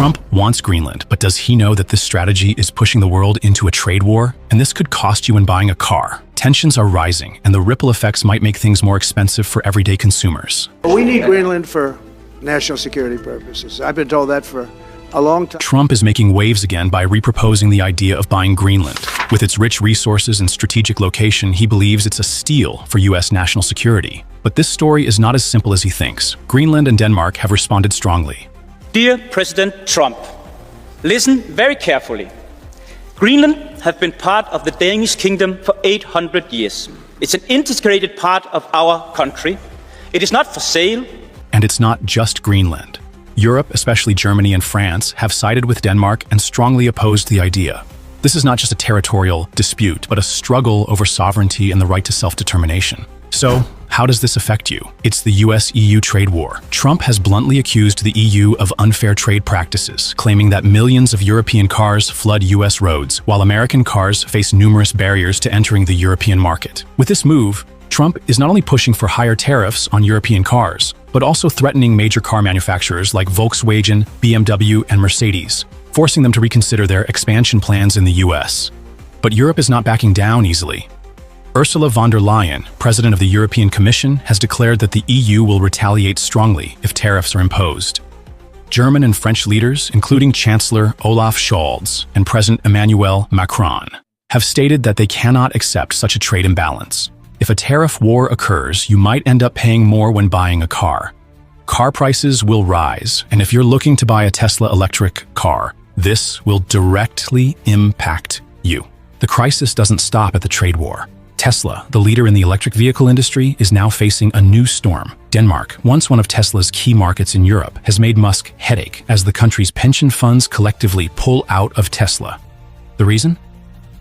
Trump wants Greenland, but does he know that this strategy is pushing the world into a trade war? And this could cost you when buying a car. Tensions are rising, and the ripple effects might make things more expensive for everyday consumers. We need Greenland for national security purposes. I've been told that for a long time. Trump is making waves again by reproposing the idea of buying Greenland. With its rich resources and strategic location, he believes it's a steal for U.S. national security. But this story is not as simple as he thinks. Greenland and Denmark have responded strongly. Dear President Trump, listen very carefully. Greenland has been part of the Danish kingdom for 800 years. It's an integrated part of our country. It is not for sale. And it's not just Greenland. Europe, especially Germany and France, have sided with Denmark and strongly opposed the idea. This is not just a territorial dispute, but a struggle over sovereignty and the right to self-determination. So, how does this affect you? It's the US-EU trade war. Trump has bluntly accused the EU of unfair trade practices, claiming that millions of European cars flood US roads, while American cars face numerous barriers to entering the European market. With this move, Trump is not only pushing for higher tariffs on European cars, but also threatening major car manufacturers like Volkswagen, BMW, and Mercedes, forcing them to reconsider their expansion plans in the US. But Europe is not backing down easily. Ursula von der Leyen, president of the European Commission, has declared that the EU will retaliate strongly if tariffs are imposed. German and French leaders, including Chancellor Olaf Scholz and President Emmanuel Macron, have stated that they cannot accept such a trade imbalance. If a tariff war occurs, you might end up paying more when buying a car. Car prices will rise, and if you're looking to buy a Tesla electric car, this will directly impact you. The crisis doesn't stop at the trade war. Tesla, the leader in the electric vehicle industry, is now facing a new storm. Denmark, once one of Tesla's key markets in Europe, has made Musk headache as the country's pension funds collectively pull out of Tesla. The reason?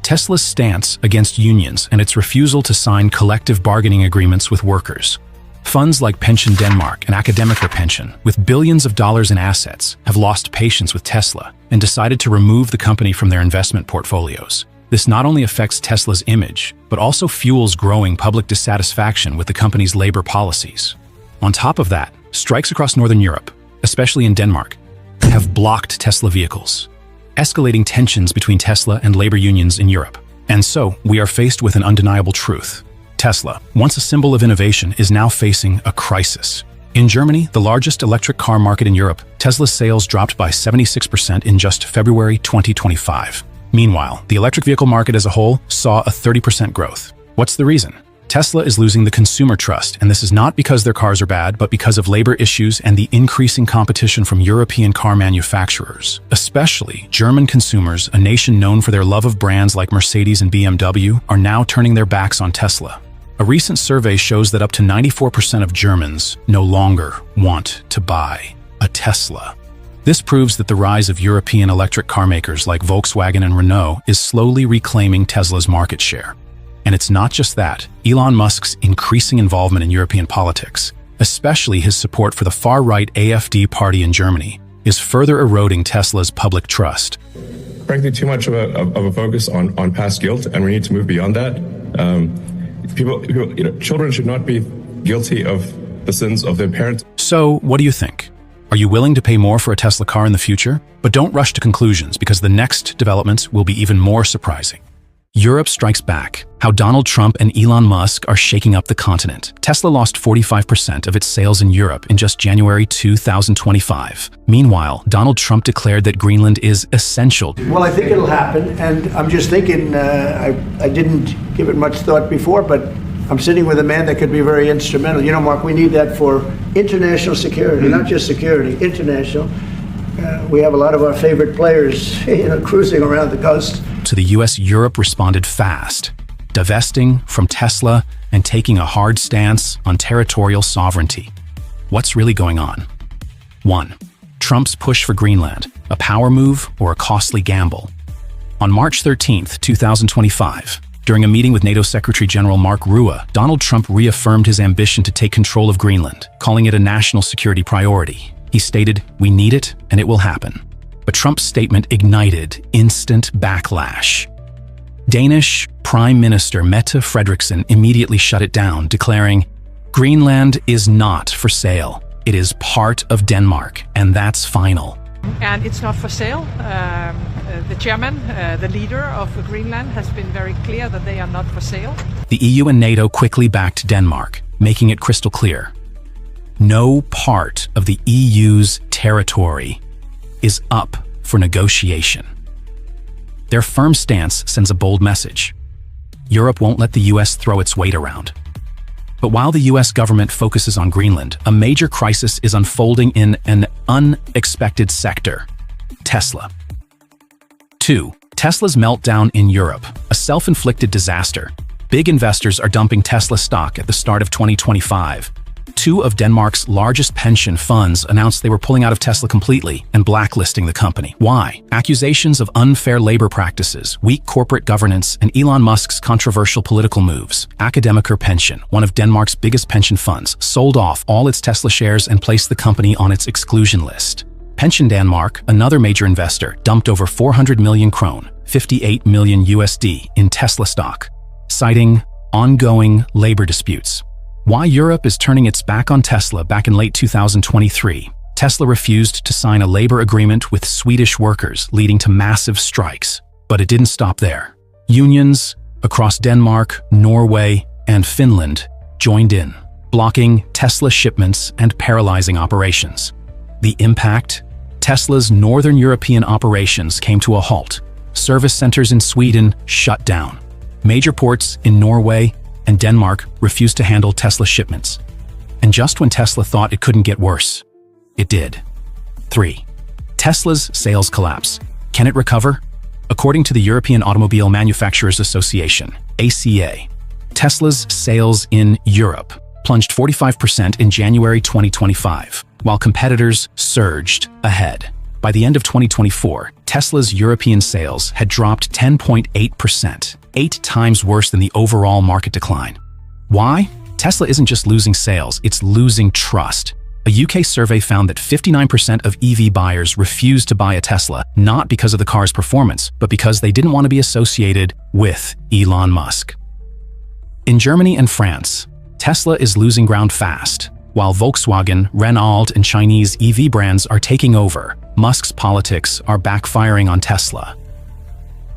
Tesla's stance against unions and its refusal to sign collective bargaining agreements with workers. Funds like Pension Denmark and Academiker Pension, with billions of dollars in assets, have lost patience with Tesla and decided to remove the company from their investment portfolios. This not only affects Tesla's image, but also fuels growing public dissatisfaction with the company's labor policies. On top of that, strikes across Northern Europe, especially in Denmark, have blocked Tesla vehicles, escalating tensions between Tesla and labor unions in Europe. And so, we are faced with an undeniable truth. Tesla, once a symbol of innovation, is now facing a crisis. In Germany, the largest electric car market in Europe, Tesla's sales dropped by 76% in just February 2025. Meanwhile, the electric vehicle market as a whole saw a 30% growth. What's the reason? Tesla is losing the consumer trust, and this is not because their cars are bad, but because of labor issues and the increasing competition from European car manufacturers. Especially German consumers, a nation known for their love of brands like Mercedes and BMW, are now turning their backs on Tesla. A recent survey shows that up to 94% of Germans no longer want to buy a Tesla. This proves that the rise of European electric car makers like Volkswagen and Renault is slowly reclaiming Tesla's market share. And it's not just that. Elon Musk's increasing involvement in European politics, especially his support for the far-right AfD party in Germany, is further eroding Tesla's public trust. Frankly, too much of a focus on past guilt, and we need to move beyond that. Children should not be guilty of the sins of their parents. So, what do you think? Are you willing to pay more for a Tesla car in the future? But don't rush to conclusions, because the next developments will be even more surprising. Europe strikes back. How Donald Trump and Elon Musk are shaking up the continent. Tesla lost 45% of its sales in Europe in just January 2025. Meanwhile, Donald Trump declared that Greenland is essential. Well, I think it'll happen, and I'm just thinking, I didn't give it much thought before, but I'm sitting with a man that could be very instrumental. You know, Mark, we need that for international security, not just security, international. We have a lot of our favorite players, cruising around the coast. To the US, Europe responded fast, divesting from Tesla and taking a hard stance on territorial sovereignty. What's really going on? 1. Trump's push for Greenland, a power move or a costly gamble. On March 13, 2025, during a meeting with NATO Secretary General Mark Rutte, Donald Trump reaffirmed his ambition to take control of Greenland, calling it a national security priority. He stated, "We need it, and it will happen." But Trump's statement ignited instant backlash. Danish Prime Minister Mette Frederiksen immediately shut it down, declaring, "Greenland is not for sale. It is part of Denmark, and that's final." And it's not for sale. The chairman, the leader of Greenland, has been very clear that they are not for sale. The EU and NATO quickly backed Denmark, making it crystal clear. No part of the EU's territory is up for negotiation. Their firm stance sends a bold message. Europe won't let the US throw its weight around. But while the US government focuses on Greenland, a major crisis is unfolding in an unexpected sector: Tesla. 2. Tesla's meltdown in Europe, a self-inflicted disaster. Big investors are dumping Tesla stock at the start of 2025. Two of Denmark's largest pension funds announced they were pulling out of Tesla completely and blacklisting the company. Why? Accusations of unfair labor practices, weak corporate governance, and Elon Musk's controversial political moves. Akademiker Pension, one of Denmark's biggest pension funds, sold off all its Tesla shares and placed the company on its exclusion list. Pension Denmark, another major investor, dumped over 400 million krone, 58 million USD, in Tesla stock, citing ongoing labor disputes. Why Europe is turning its back on Tesla. Back in late 2023, Tesla refused to sign a labor agreement with Swedish workers, leading to massive strikes. But it didn't stop there. Unions across Denmark, Norway, and Finland joined in, blocking Tesla shipments and paralyzing operations. The impact? Tesla's northern European operations came to a halt. Service centers in Sweden shut down. Major ports in Norway and Denmark refused to handle Tesla shipments. And just when Tesla thought it couldn't get worse, it did. 3. Tesla's sales collapse. Can it recover? According to the European Automobile Manufacturers Association, ACA, Tesla's sales in Europe plunged 45% in January 2025, while competitors surged ahead. By the end of 2024, Tesla's European sales had dropped 10.8%, 8 times worse than the overall market decline. Why? Tesla isn't just losing sales, it's losing trust. A UK survey found that 59% of EV buyers refused to buy a Tesla, not because of the car's performance, but because they didn't want to be associated with Elon Musk. In Germany and France, Tesla is losing ground fast. While Volkswagen, Renault, and Chinese EV brands are taking over, Musk's politics are backfiring on Tesla.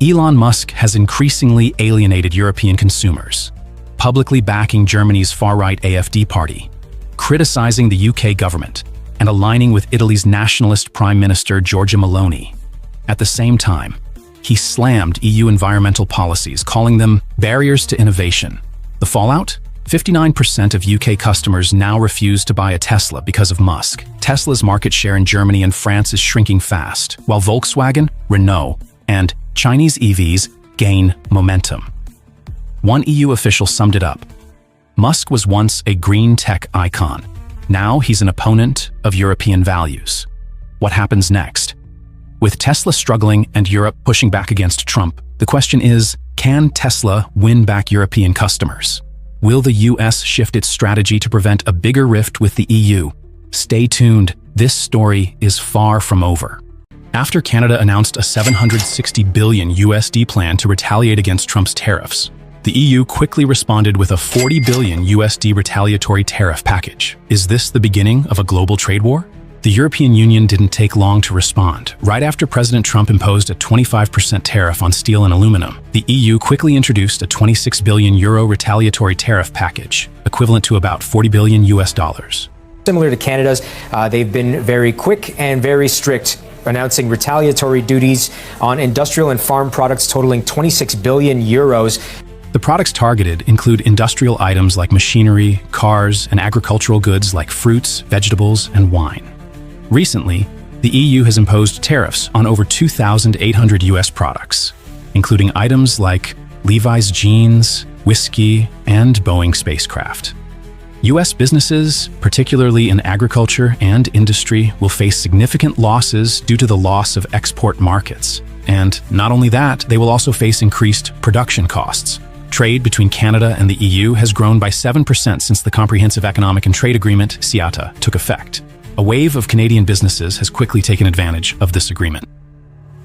Elon Musk has increasingly alienated European consumers, publicly backing Germany's far-right AfD party, criticizing the UK government, and aligning with Italy's nationalist Prime Minister Giorgia Meloni. At the same time, he slammed EU environmental policies, calling them barriers to innovation. The fallout? 59% of UK customers now refuse to buy a Tesla because of Musk. Tesla's market share in Germany and France is shrinking fast, while Volkswagen, Renault, and Chinese EVs gain momentum. One EU official summed it up. Musk was once a green tech icon. Now he's an opponent of European values. What happens next? With Tesla struggling and Europe pushing back against Trump, the question is, can Tesla win back European customers? Will the US shift its strategy to prevent a bigger rift with the EU? Stay tuned, this story is far from over. After Canada announced a $760 billion USD plan to retaliate against Trump's tariffs, the EU quickly responded with a $40 billion USD retaliatory tariff package. Is this the beginning of a global trade war? The European Union didn't take long to respond. Right after President Trump imposed a 25% tariff on steel and aluminum, the EU quickly introduced a 26 billion euro retaliatory tariff package, equivalent to about $40 billion US dollars. Similar to Canada's, they've been very quick and very strict, announcing retaliatory duties on industrial and farm products totaling 26 billion euros. The products targeted include industrial items like machinery, cars, and agricultural goods like fruits, vegetables, and wine. Recently, the EU has imposed tariffs on over 2,800 US products, including items like Levi's jeans, whiskey, and Boeing spacecraft. US businesses, particularly in agriculture and industry, will face significant losses due to the loss of export markets. And not only that, they will also face increased production costs. Trade between Canada and the EU has grown by 7% since the Comprehensive Economic and Trade Agreement, CETA, took effect. A wave of Canadian businesses has quickly taken advantage of this agreement,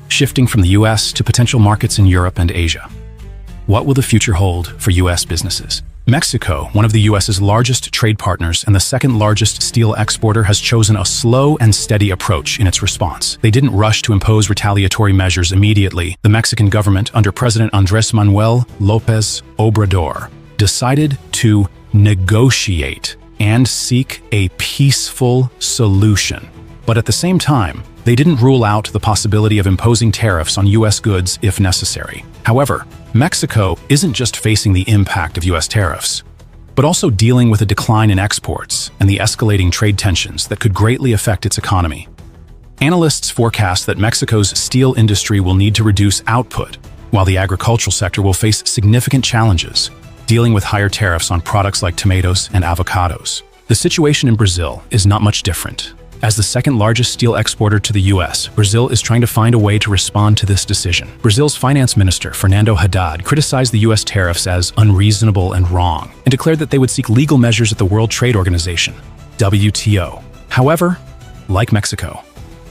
shifting from the US to potential markets in Europe and Asia. What will the future hold for US businesses? Mexico, one of the U.S.'s largest trade partners and the second largest steel exporter, has chosen a slow and steady approach in its response. They didn't rush to impose retaliatory measures immediately. The Mexican government, under President Andrés Manuel López Obrador, decided to negotiate and seek a peaceful solution. But at the same time, they didn't rule out the possibility of imposing tariffs on U.S. goods if necessary. However, Mexico isn't just facing the impact of U.S. tariffs, but also dealing with a decline in exports and the escalating trade tensions that could greatly affect its economy. Analysts forecast that Mexico's steel industry will need to reduce output, while the agricultural sector will face significant challenges, dealing with higher tariffs on products like tomatoes and avocados. The situation in Brazil is not much different. As the second largest steel exporter to the U.S., Brazil is trying to find a way to respond to this decision. Brazil's finance minister, Fernando Haddad, criticized the U.S. tariffs as unreasonable and wrong, and declared that they would seek legal measures at the World Trade Organization, WTO. However, like Mexico,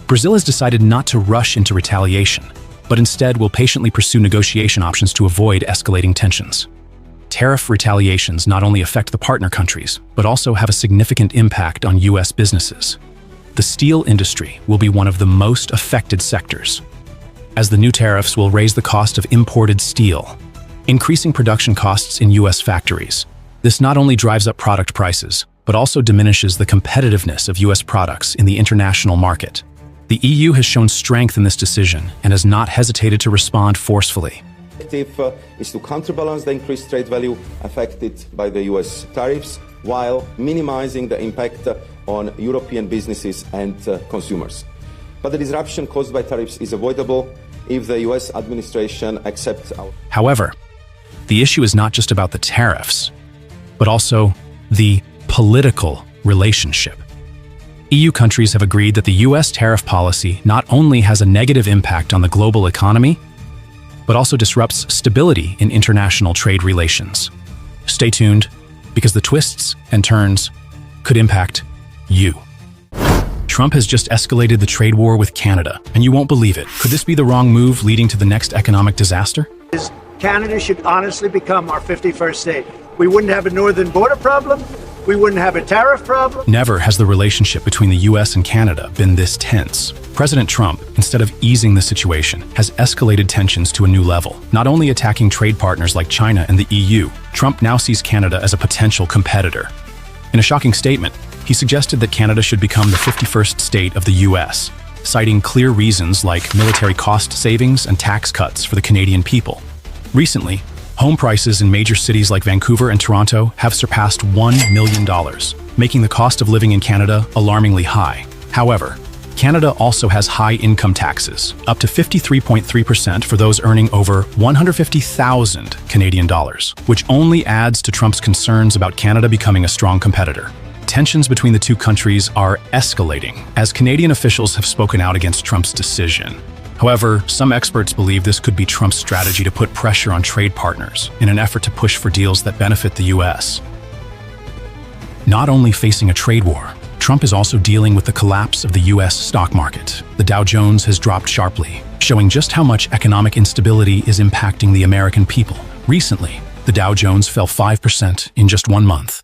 Brazil has decided not to rush into retaliation, but instead will patiently pursue negotiation options to avoid escalating tensions. Tariff retaliations not only affect the partner countries, but also have a significant impact on U.S. businesses. The steel industry will be one of the most affected sectors, as the new tariffs will raise the cost of imported steel, increasing production costs in U.S. factories. This not only drives up product prices, but also diminishes the competitiveness of U.S. products in the international market. The EU has shown strength in this decision and has not hesitated to respond forcefully. The objective is to counterbalance the increased trade value affected by the U.S. tariffs, while minimizing the impact on European businesses and consumers. But the disruption caused by tariffs is avoidable if the U.S. administration accepts our... However, the issue is not just about the tariffs, but also the political relationship. EU countries have agreed that the U.S. tariff policy not only has a negative impact on the global economy, but also disrupts stability in international trade relations. Stay tuned, because the twists and turns could impact you. Trump has just escalated the trade war with Canada, and you won't believe it. Could this be the wrong move leading to the next economic disaster? Canada should honestly become our 51st state. We wouldn't have a northern border problem. We wouldn't have a tariff problem. Never has the relationship between the U.S. and Canada been this tense. President Trump, instead of easing the situation, has escalated tensions to a new level. Not only attacking trade partners like China and the EU, Trump now sees Canada as a potential competitor. In a shocking statement, he suggested that Canada should become the 51st state of the U.S., citing clear reasons like military cost savings and tax cuts for the Canadian people. Recently, home prices in major cities like Vancouver and Toronto have surpassed $1 million, making the cost of living in Canada alarmingly high. However, Canada also has high income taxes, up to 53.3% for those earning over 150,000 Canadian dollars, which only adds to Trump's concerns about Canada becoming a strong competitor. Tensions between the two countries are escalating, as Canadian officials have spoken out against Trump's decision. However, some experts believe this could be Trump's strategy to put pressure on trade partners in an effort to push for deals that benefit the U.S. Not only facing a trade war, Trump is also dealing with the collapse of the U.S. stock market. The Dow Jones has dropped sharply, showing just how much economic instability is impacting the American people. Recently, the Dow Jones fell 5% in just 1 month,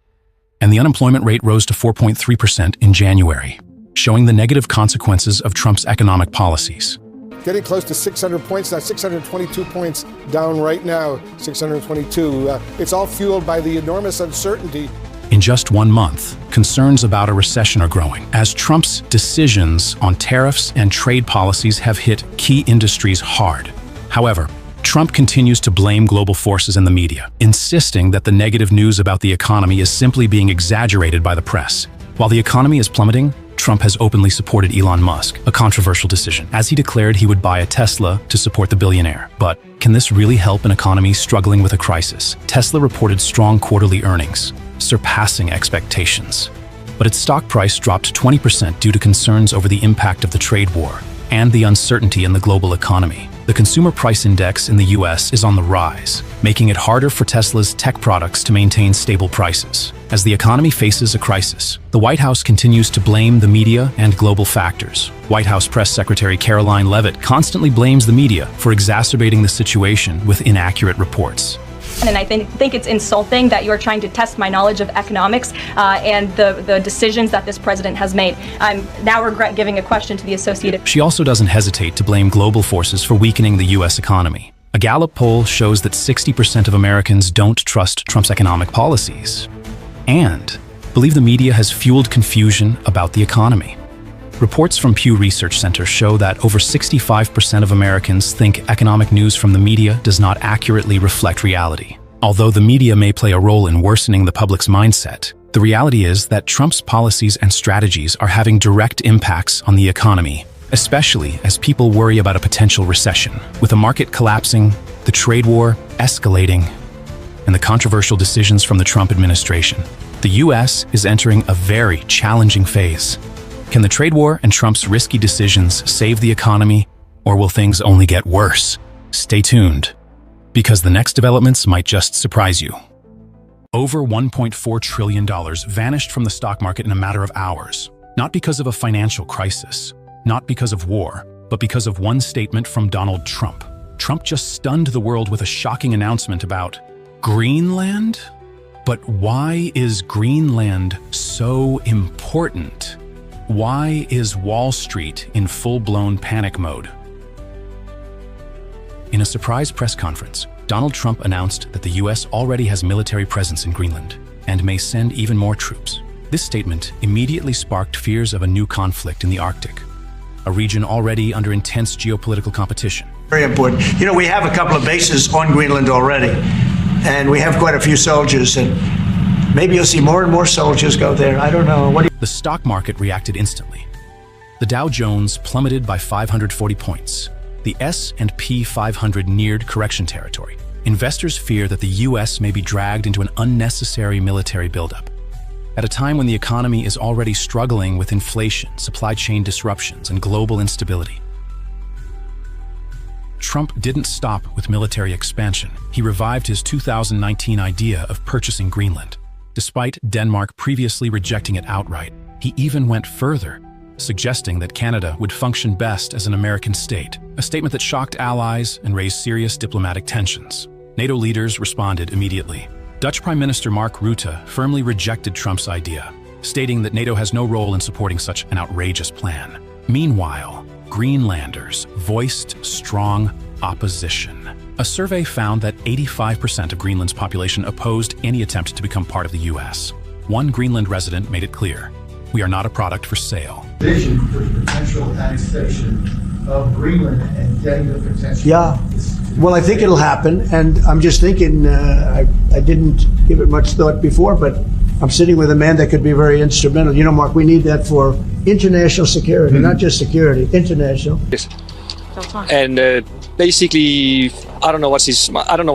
and the unemployment rate rose to 4.3% in January, showing the negative consequences of Trump's economic policies. Getting close to 600 points, now 622 points down right now, 622. It's all fueled by the enormous uncertainty. In just 1 month, concerns about a recession are growing, as Trump's decisions on tariffs and trade policies have hit key industries hard. However, Trump continues to blame global forces in the media, insisting that the negative news about the economy is simply being exaggerated by the press. While the economy is plummeting, Trump has openly supported Elon Musk, a controversial decision, as he declared he would buy a Tesla to support the billionaire. But can this really help an economy struggling with a crisis? Tesla reported strong quarterly earnings, surpassing expectations. But its stock price dropped 20% due to concerns over the impact of the trade war and the uncertainty in the global economy. The consumer price index in the U.S. is on the rise, making it harder for Tesla's tech products to maintain stable prices. As the economy faces a crisis, the White House continues to blame the media and global factors. White House Press Secretary Caroline Leavitt constantly blames the media for exacerbating the situation with inaccurate reports. And I think it's insulting that you're trying to test my knowledge of economics and the decisions that this president has made. I now regret giving a question to the Associated. She also doesn't hesitate to blame global forces for weakening the U.S. economy. A Gallup poll shows that 60% of Americans don't trust Trump's economic policies and believe the media has fueled confusion about the economy. Reports from Pew Research Center show that over 65% of Americans think economic news from the media does not accurately reflect reality. Although the media may play a role in worsening the public's mindset, the reality is that Trump's policies and strategies are having direct impacts on the economy, especially as people worry about a potential recession. With the market collapsing, the trade war escalating, and the controversial decisions from the Trump administration, the U.S. is entering a very challenging phase. Can the trade war and Trump's risky decisions save the economy, or will things only get worse? Stay tuned, because the next developments might just surprise you. Over $1.4 trillion vanished from the stock market in a matter of hours, not because of a financial crisis, not because of war, but because of one statement from Donald Trump. Trump just stunned the world with a shocking announcement about Greenland? But why is Greenland so important? Why is Wall Street in full-blown panic mode? In a surprise press conference, Donald Trump announced that the U.S. already has military presence in Greenland and may send even more troops. This statement immediately sparked fears of a new conflict in the Arctic, a region already under intense geopolitical competition. Very important. You know, we have a couple of bases on Greenland already, and we have quite a few soldiers, and maybe you'll see more and more soldiers go there. I don't know. The stock market reacted instantly. The Dow Jones plummeted by 540 points. The S&P 500 neared correction territory. Investors fear that the U.S. may be dragged into an unnecessary military buildup. At a time when the economy is already struggling with inflation, supply chain disruptions, and global instability. Trump didn't stop with military expansion. He revived his 2019 idea of purchasing Greenland. Despite Denmark previously rejecting it outright, he even went further, suggesting that Canada would function best as an American state, a statement that shocked allies and raised serious diplomatic tensions. NATO leaders responded immediately. Dutch Prime Minister Mark Rutte firmly rejected Trump's idea, stating that NATO has no role in supporting such an outrageous plan. Meanwhile, Greenlanders voiced strong opposition. A survey found that 85% of Greenland's population opposed any attempt to become part of the U.S. One Greenland resident made it clear, "We are not a product for sale." Vision for the potential annexation of Greenland and getting the potential. Yeah, well, I think it'll happen, and I'm just thinking, I didn't give it much thought before, but I'm sitting with a man that could be very instrumental. You know, Mark, we need that for international security, not just security, international. Yes. And basically, I don't know what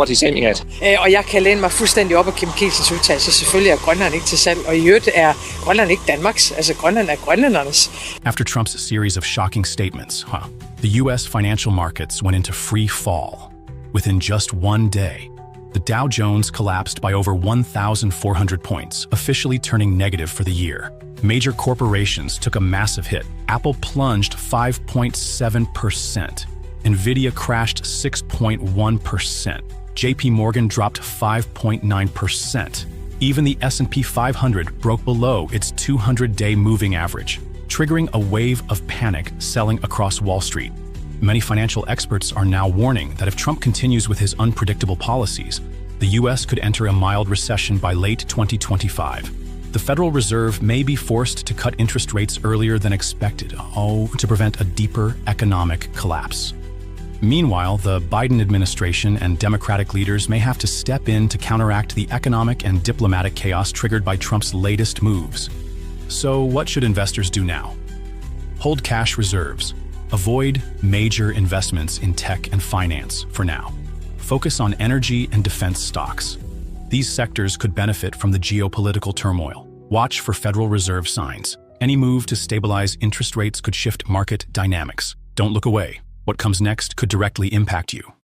he's aiming at. Og jeg kan læne mig fuldstændig op af Kim Kielsens udtalelse. Selvfølgelig er Grønland ikke til salg, og i øvrigt er Grønland ikke Danmarks. Altså Grønland er grønlændernes. After Trump's series of shocking statements, the U.S. financial markets went into free fall. Within just one day, the Dow Jones collapsed by over 1,400 points, officially turning negative for the year. Major corporations took a massive hit. Apple plunged 5.7%. Nvidia crashed 6.1%. JP Morgan dropped 5.9%. Even the S&P 500 broke below its 200-day moving average, triggering a wave of panic selling across Wall Street. Many financial experts are now warning that if Trump continues with his unpredictable policies, the U.S. could enter a mild recession by late 2025. The Federal Reserve may be forced to cut interest rates earlier than expected, to prevent a deeper economic collapse. Meanwhile, the Biden administration and Democratic leaders may have to step in to counteract the economic and diplomatic chaos triggered by Trump's latest moves. So what should investors do now? Hold cash reserves. Avoid major investments in tech and finance for now. Focus on energy and defense stocks. These sectors could benefit from the geopolitical turmoil. Watch for Federal Reserve signs. Any move to stabilize interest rates could shift market dynamics. Don't look away. What comes next could directly impact you.